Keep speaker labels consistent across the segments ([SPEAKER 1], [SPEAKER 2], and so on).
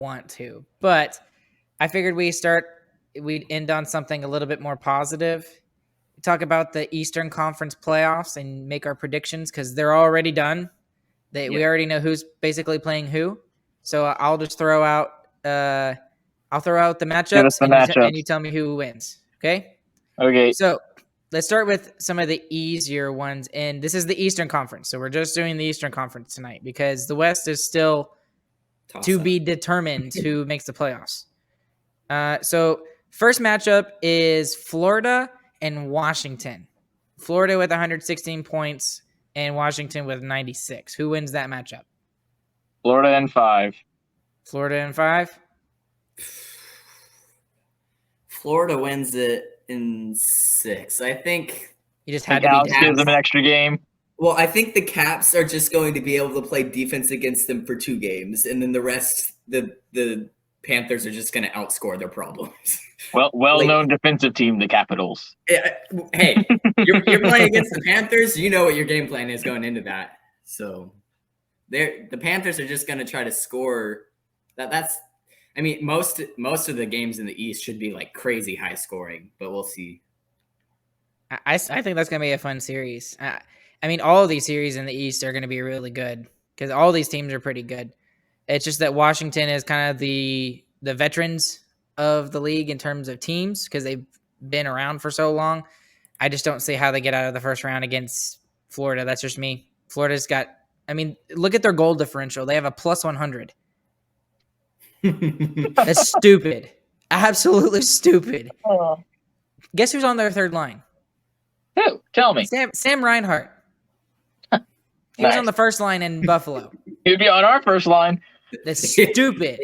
[SPEAKER 1] want to, but I figured we'd end on something a little bit more positive. Talk about the Eastern Conference playoffs and make our predictions because they're already done. We already know who's basically playing who. So I'll just throw out the matchups, and you tell me who wins. Okay.
[SPEAKER 2] Okay.
[SPEAKER 1] So let's start with some of the easier ones, and this is the Eastern Conference. So we're just doing the Eastern Conference tonight because the West is still to be determined who makes the playoffs. So first matchup is Florida and Washington. Florida with 116 points and Washington with 96. Who wins that matchup?
[SPEAKER 2] Florida in 5.
[SPEAKER 1] Florida in 5?
[SPEAKER 3] Florida wins it in 6. I think
[SPEAKER 1] you just had to
[SPEAKER 2] Alex gives them an extra game.
[SPEAKER 3] Well, I think the Caps are just going to be able to play defense against them for 2 games, and then the rest, the Panthers are just going to outscore their problems.
[SPEAKER 2] Well-known defensive team, the Capitals.
[SPEAKER 3] Hey, you're playing against the Panthers. You know what your game plan is going into that. So, the Panthers are just going to try to score. I mean, most of the games in the East should be like crazy high scoring, but we'll see.
[SPEAKER 1] I think that's going to be a fun series. I mean, all of these series in the East are going to be really good because all these teams are pretty good. It's just that Washington is kind of the veterans of the league in terms of teams because they've been around for so long. I just don't see how they get out of the first round against Florida. That's just me. Florida's got – I mean, look at their goal differential. They have a plus 100. That's stupid. Absolutely stupid. Guess who's on their third line?
[SPEAKER 2] Who? Tell me.
[SPEAKER 1] Sam Reinhart. He was on the first line in Buffalo.
[SPEAKER 2] He would be on our first line.
[SPEAKER 1] That's stupid.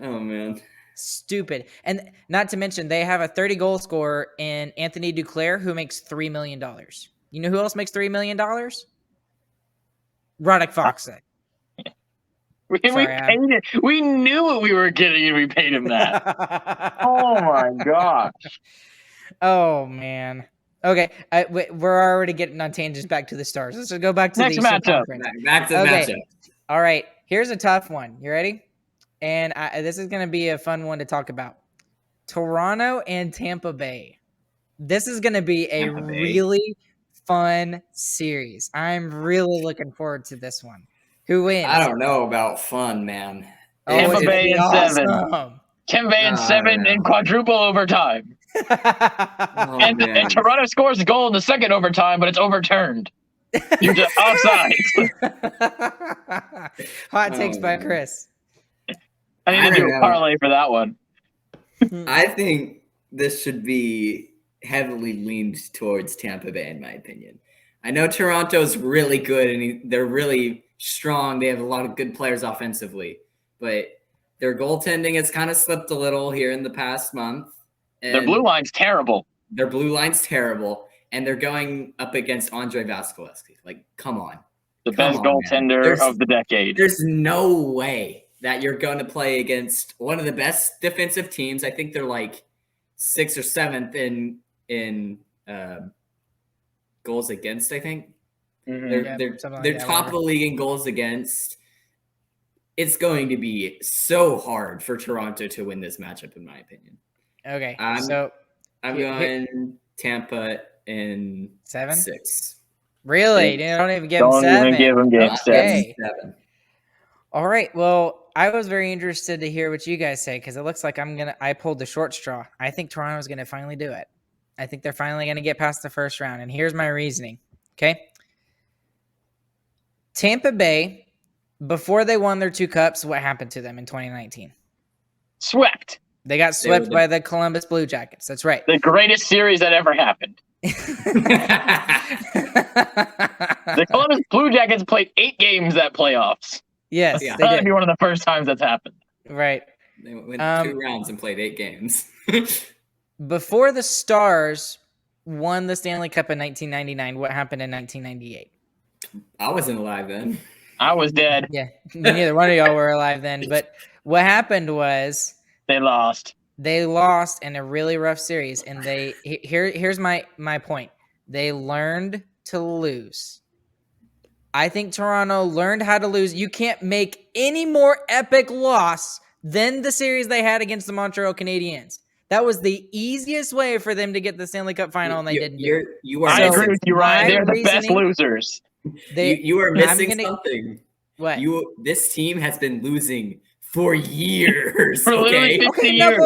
[SPEAKER 3] Oh, man.
[SPEAKER 1] Stupid. And not to mention, they have a 30-goal scorer in Anthony Duclair who makes $3 million. You know who else makes $3 million? Radek Faksa.
[SPEAKER 2] We knew what we were getting and we paid him that. Oh, my gosh.
[SPEAKER 1] Oh, man. Okay, we're already getting on tangents back to the Stars. Let's just go back to
[SPEAKER 2] next
[SPEAKER 1] the
[SPEAKER 2] matchup.
[SPEAKER 3] Back to the matchup.
[SPEAKER 1] All right, here's a tough one. You ready? And this is going to be a fun one to talk about. Toronto and Tampa Bay. This is going to be a really fun series. I'm really looking forward to this one. Who wins?
[SPEAKER 3] I don't know about fun, man.
[SPEAKER 2] Tampa Bay in 7. Tampa Bay in 7 in quadruple overtime. And Toronto scores a goal in the second overtime, but it's overturned. You're just offside.
[SPEAKER 1] Hot takes by Chris.
[SPEAKER 2] I need to do a parlay for that one.
[SPEAKER 3] I think this should be heavily leaned towards Tampa Bay, in my opinion. I know Toronto's really good, and they're really strong. They have a lot of good players offensively, but their goaltending has kind of slipped a little here in the past month.
[SPEAKER 2] Their blue line's terrible.
[SPEAKER 3] And they're going up against Andre Vasilevskiy. Like, come on.
[SPEAKER 2] The best goaltender of the decade.
[SPEAKER 3] There's no way that you're going to play against one of the best defensive teams. I think they're like 6th or 7th in goals against, I think. Mm-hmm. They're top of the league in goals against. It's going to be so hard for Toronto to win this matchup, in my opinion.
[SPEAKER 1] Okay,
[SPEAKER 3] I'm going Tampa in
[SPEAKER 1] 7?
[SPEAKER 3] 6.
[SPEAKER 1] Really? You don't even give them 7?
[SPEAKER 2] Don't even give them game
[SPEAKER 3] 7.
[SPEAKER 1] All right. Well, I was very interested to hear what you guys say because it looks like I pulled the short straw. I think Toronto's going to finally do it. I think they're finally going to get past the first round, and here's my reasoning. Okay. Tampa Bay, before they won their 2 cups, what happened to them in 2019?
[SPEAKER 2] Swept.
[SPEAKER 1] They got swept by the Columbus Blue Jackets. That's right.
[SPEAKER 2] The greatest series that ever happened. The Columbus Blue Jackets played 8 games at playoffs.
[SPEAKER 1] Yes.
[SPEAKER 2] That's got to be one of the first times that's happened.
[SPEAKER 1] Right.
[SPEAKER 3] They went 2 rounds and played 8 games.
[SPEAKER 1] Before the Stars won the Stanley Cup in 1999, what happened in 1998?
[SPEAKER 3] I wasn't alive then.
[SPEAKER 2] I was dead.
[SPEAKER 1] Yeah, neither one of y'all were alive then. But what happened was
[SPEAKER 2] they lost.
[SPEAKER 1] They lost in a really rough series, and here's my point. They learned to lose. I think Toronto learned how to lose. You can't make any more epic loss than the series they had against the Montreal Canadiens. That was the easiest way for them to get the Stanley Cup final, and they didn't do it.
[SPEAKER 2] I agree with you, Ryan. They're the best losers.
[SPEAKER 3] You are missing something.
[SPEAKER 1] What?
[SPEAKER 3] This team has been losing for years.
[SPEAKER 2] For literally 50 years.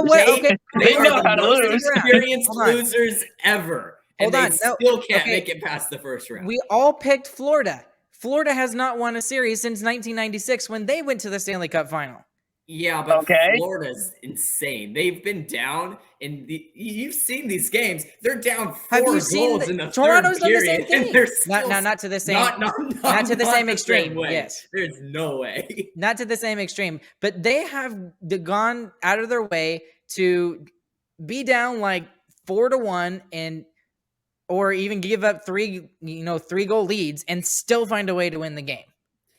[SPEAKER 3] They know how to lose. Experienced losers ever. And they still can't make it past the first round.
[SPEAKER 1] We all picked Florida. Florida has not won a series since 1996 when they went to the Stanley Cup final.
[SPEAKER 3] Yeah, but Florida's insane. They've been down in you've seen these games. They're down 4 goals in the
[SPEAKER 1] Toronto's
[SPEAKER 3] third period.
[SPEAKER 1] Done the same thing. Not to the same not to the same extreme. Yes.
[SPEAKER 3] There's no way.
[SPEAKER 1] Not to the same extreme, but they have gone out of their way to be down like 4-1 and or even give up 3-goal leads and still find a way to win the game.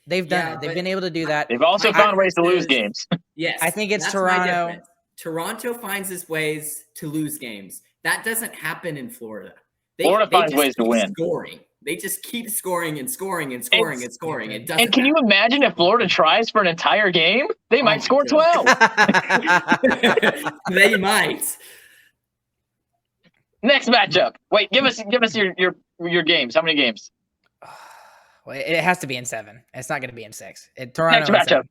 [SPEAKER 1] They've done it. They've been able to do that.
[SPEAKER 2] They've also found ways to lose games.
[SPEAKER 3] Yes.
[SPEAKER 1] I think it's Toronto.
[SPEAKER 3] Toronto finds its ways to lose games. That doesn't happen in Florida.
[SPEAKER 2] Florida finds ways to win.
[SPEAKER 3] Scoring. They just keep scoring and scoring and scoring and scoring. It doesn't.
[SPEAKER 2] And can you imagine if Florida tries for an entire game? They might score 12.
[SPEAKER 3] They might.
[SPEAKER 2] Next matchup. Wait, give us your games. How many games?
[SPEAKER 1] Well, it has to be in 7. It's not going to be in 6. Toronto.
[SPEAKER 2] Next matchup.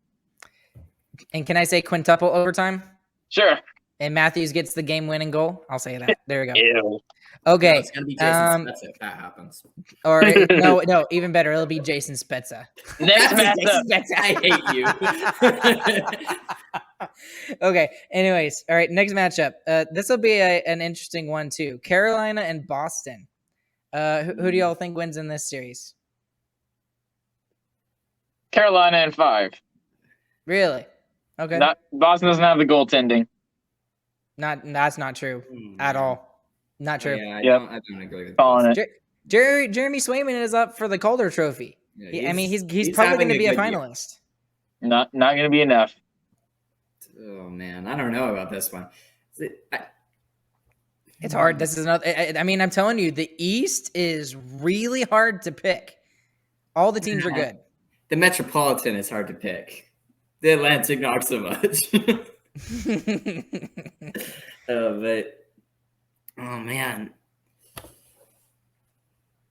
[SPEAKER 1] And can I say quintuple overtime?
[SPEAKER 2] Sure.
[SPEAKER 1] And Matthews gets the game-winning goal. I'll say that. There we go.
[SPEAKER 2] Ew.
[SPEAKER 1] Okay.
[SPEAKER 3] No, it's gonna be Jason Spezza if that happens.
[SPEAKER 1] Or no, even better. It'll be Jason Spezza.
[SPEAKER 2] Next matchup.
[SPEAKER 3] I hate
[SPEAKER 1] you. Okay. Anyways, all right. Next matchup. This will be an interesting one too. Carolina and Boston. Who do y'all think wins in this series?
[SPEAKER 2] Carolina in 5.
[SPEAKER 1] Really? Okay.
[SPEAKER 2] Boston doesn't have the goaltending.
[SPEAKER 1] That's not true at all. Not true.
[SPEAKER 3] Yeah, I don't agree with
[SPEAKER 2] that.
[SPEAKER 1] Jeremy Swayman is up for the Calder Trophy. Yeah, he's probably going to be a finalist.
[SPEAKER 2] Not going to be enough.
[SPEAKER 3] Oh man, I don't know about this one.
[SPEAKER 1] It's hard. This is another. I mean, I'm telling you, the East is really hard to pick. All the teams are good.
[SPEAKER 3] The Metropolitan is hard to pick. The Atlantic not so much. But oh man,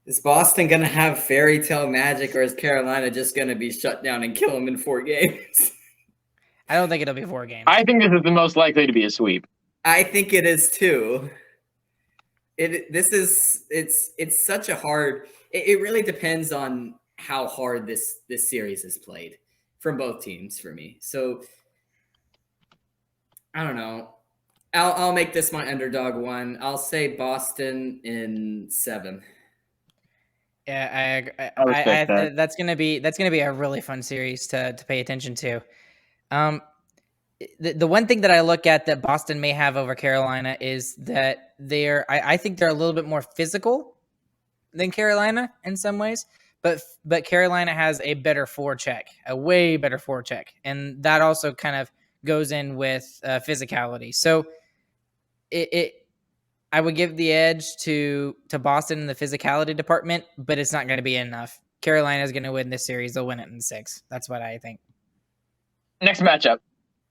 [SPEAKER 3] is Boston gonna have fairy tale magic, or is Carolina just gonna be shut down and kill them in 4 games?
[SPEAKER 1] I don't think it'll be 4 games.
[SPEAKER 2] I think this is the most likely to be a sweep.
[SPEAKER 3] I think it is too. It's such a hard. It really depends on how hard this series is played from both teams for me. So I don't know. I'll make this my underdog one. I'll say Boston in 7.
[SPEAKER 1] Yeah, I that's gonna be a really fun series to pay attention to. The one thing that I look at that Boston may have over Carolina is that I think they're a little bit more physical than Carolina in some ways, but Carolina has a better forecheck, a way better forecheck, and that also kind of goes in with physicality. So I would give the edge to Boston in the physicality department, but it's not going to be enough. Carolina is going to win this series. They'll win it in 6. That's what I think.
[SPEAKER 2] Next matchup.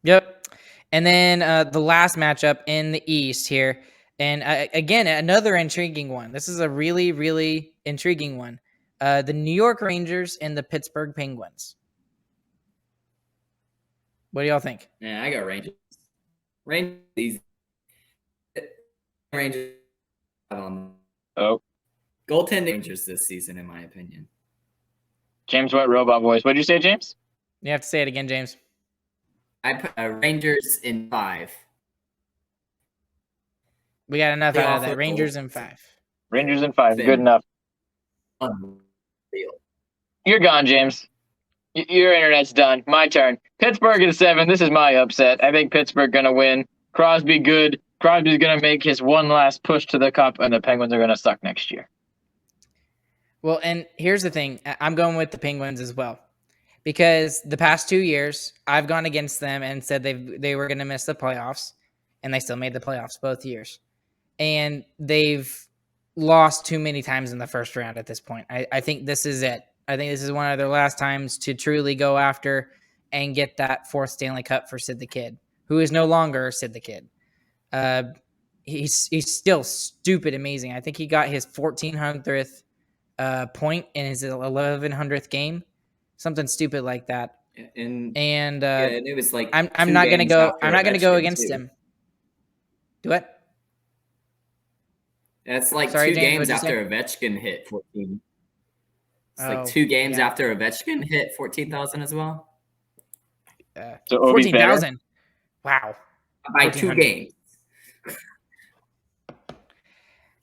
[SPEAKER 1] Yep. And then the last matchup in the East here. And again, another intriguing one. This is a really, really intriguing one. The New York Rangers and the Pittsburgh Penguins. What do y'all think?
[SPEAKER 3] Yeah, I got Rangers. Rangers. Goaltending Rangers this season, in my opinion.
[SPEAKER 2] James White, robot voice. What did you say, James?
[SPEAKER 1] You have to say it again, James.
[SPEAKER 3] I put Rangers in 5.
[SPEAKER 1] We got enough out of that. Rangers in 5.
[SPEAKER 2] Rangers in 5. Good enough.
[SPEAKER 3] Unreal.
[SPEAKER 2] You're gone, James. Your internet's done. My turn. Pittsburgh in 7. This is my upset. I think Pittsburgh going to win. Crosby good. Crosby's going to make his one last push to the cup, and the Penguins are going to suck next year.
[SPEAKER 1] Well, and here's the thing. I'm going with the Penguins as well. Because the past 2 years, I've gone against them and said they were going to miss the playoffs, and they still made the playoffs both years. And they've lost too many times in the first round at this point. I think this is it. I think this is one of their last times to truly go after and get that 4th Stanley Cup for Sid the Kid, who is no longer Sid the Kid. He's still stupid amazing. I think he got his 1400th point in his 1100th game, something stupid like that. And
[SPEAKER 3] it was like
[SPEAKER 1] I'm not gonna go. I'm not gonna go against him. Do what?
[SPEAKER 3] That's like
[SPEAKER 1] Sorry,
[SPEAKER 3] 2
[SPEAKER 1] James,
[SPEAKER 3] games after Ovechkin hit 14. It's like 2 games after Ovechkin hit 14,000 as well.
[SPEAKER 2] So
[SPEAKER 1] 14,000. Wow.
[SPEAKER 3] By 2 games.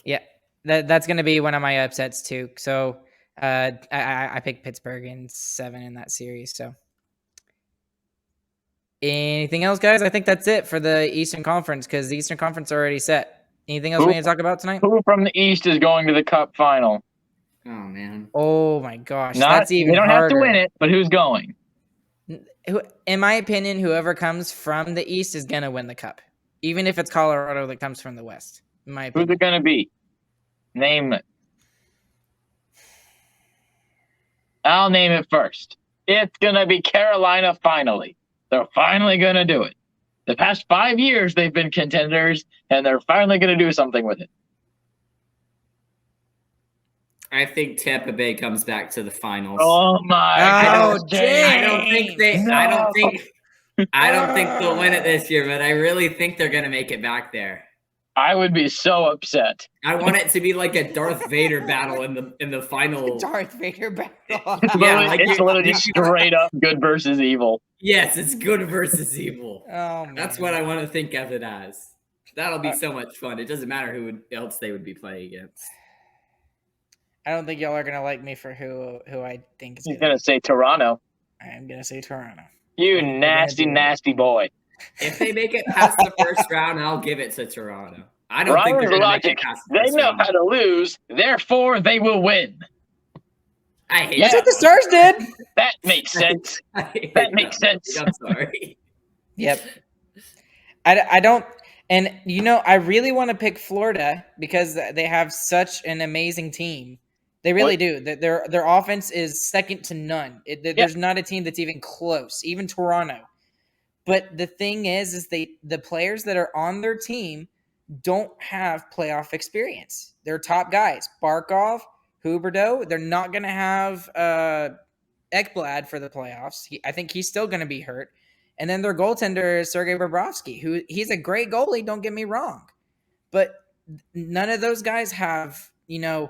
[SPEAKER 1] Yeah, that's going to be one of my upsets too. So I picked Pittsburgh in 7 in that series. So anything else, guys? I think that's it for the Eastern Conference because the Eastern Conference are already set. Anything else we need to talk about tonight?
[SPEAKER 2] Who from the East is going to the Cup final?
[SPEAKER 3] Oh man.
[SPEAKER 1] Oh my gosh, that's even
[SPEAKER 2] They don't
[SPEAKER 1] harder.
[SPEAKER 2] have to win it, but who's going?
[SPEAKER 1] In my opinion, whoever comes from the East is going to win the Cup, even if it's Colorado that comes from the West. In my opinion.
[SPEAKER 2] Who's it going to be? Name it. I'll name it first. It's going to be Carolina finally. They're finally going to do it. The past 5 years, they've been contenders, and they're finally going to do something with it.
[SPEAKER 3] I think Tampa Bay comes back to the finals.
[SPEAKER 2] Oh my God!
[SPEAKER 3] I don't think they. No. I don't think they'll win it this year, but I really think they're going to make it back there.
[SPEAKER 2] I would be so upset.
[SPEAKER 3] I want it to be like a Darth Vader battle in the final.
[SPEAKER 1] Darth Vader battle.
[SPEAKER 2] It's literally straight up good versus evil.
[SPEAKER 3] Yes, it's good versus evil.
[SPEAKER 1] Oh, man.
[SPEAKER 3] That's what I want to think of it as. That'll be so much fun. It doesn't matter who else they would be playing against.
[SPEAKER 1] I don't think y'all are gonna like me for who I think is.
[SPEAKER 2] He's gonna say Toronto.
[SPEAKER 1] I'm gonna say Toronto.
[SPEAKER 2] You nasty boy.
[SPEAKER 3] If they make it past the first round, I'll give it to Toronto. I don't think they're gonna make it past the first round.
[SPEAKER 2] They know how to lose, therefore they will win.
[SPEAKER 3] I hate
[SPEAKER 1] That's what the Stars did.
[SPEAKER 2] That makes sense. That makes sense.
[SPEAKER 3] I'm sorry.
[SPEAKER 1] Yep. I don't. And, I really want to pick Florida because they have such an amazing team. They really do. Their offense is second to none. There's not a team that's even close, even Toronto. But the thing is the players that are on their team don't have playoff experience. They're top guys. Barkov, Huberdeau, they're not going to have Ekblad for the playoffs. I think he's still going to be hurt. And then their goaltender is Sergei Bobrovsky, he's a great goalie, don't get me wrong. But none of those guys have, the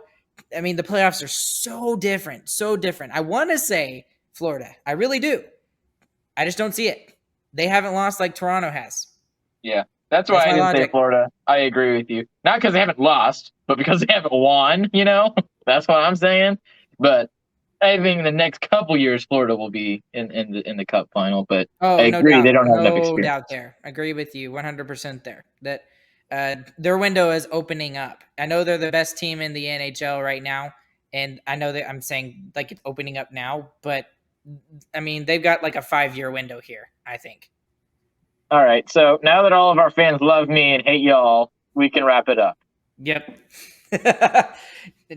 [SPEAKER 1] playoffs are so different, so different. I want to say Florida. I really do. I just don't see it. They haven't lost like Toronto has.
[SPEAKER 2] Yeah, that's why I didn't say Florida. I agree with you. Not because they haven't lost, but because they haven't won, That's what I'm saying. But I think the next couple years, Florida will be in the Cup final. But I agree, they don't have enough experience.
[SPEAKER 1] No doubt there. Agree with you 100% there. That their window is opening up. I know they're the best team in the NHL right now, and I know that I'm saying like it's opening up now, but they've got like a 5-year window here, I think.
[SPEAKER 2] All right, so now that all of our fans love me and hate y'all, we can wrap it up.
[SPEAKER 1] Yep.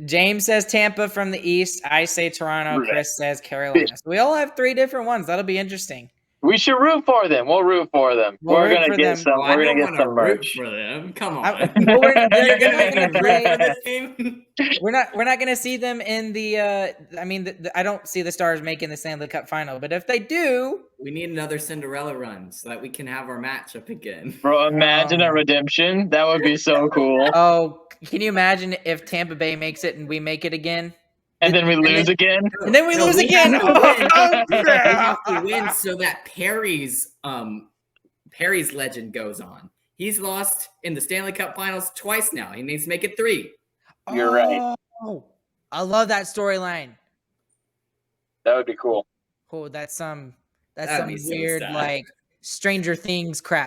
[SPEAKER 1] James says Tampa from the East. I say Toronto. Chris says Carolina. So we all have 3 different ones. That'll be interesting.
[SPEAKER 2] We should root for them. We'll root for them. We're gonna get some. We're gonna get some merch
[SPEAKER 3] for them. Come on.
[SPEAKER 1] We're not gonna see them in the. I don't see the Stars making the Stanley Cup final. But if they do,
[SPEAKER 3] we need another Cinderella run so that we can have our matchup again.
[SPEAKER 2] Bro, imagine a redemption. That would be so cool.
[SPEAKER 1] Oh, can you imagine if Tampa Bay makes it and we make it again?
[SPEAKER 2] And then we lose again.
[SPEAKER 1] And then we lose again.
[SPEAKER 3] We have to win so that Perry's legend goes on. He's lost in the Stanley Cup Finals twice now. He needs to make it 3.
[SPEAKER 2] You're right.
[SPEAKER 1] Oh, I love that storyline.
[SPEAKER 2] That would be cool.
[SPEAKER 1] Oh, that's some
[SPEAKER 3] That'd be
[SPEAKER 1] weird
[SPEAKER 3] so
[SPEAKER 1] like Stranger Things crap.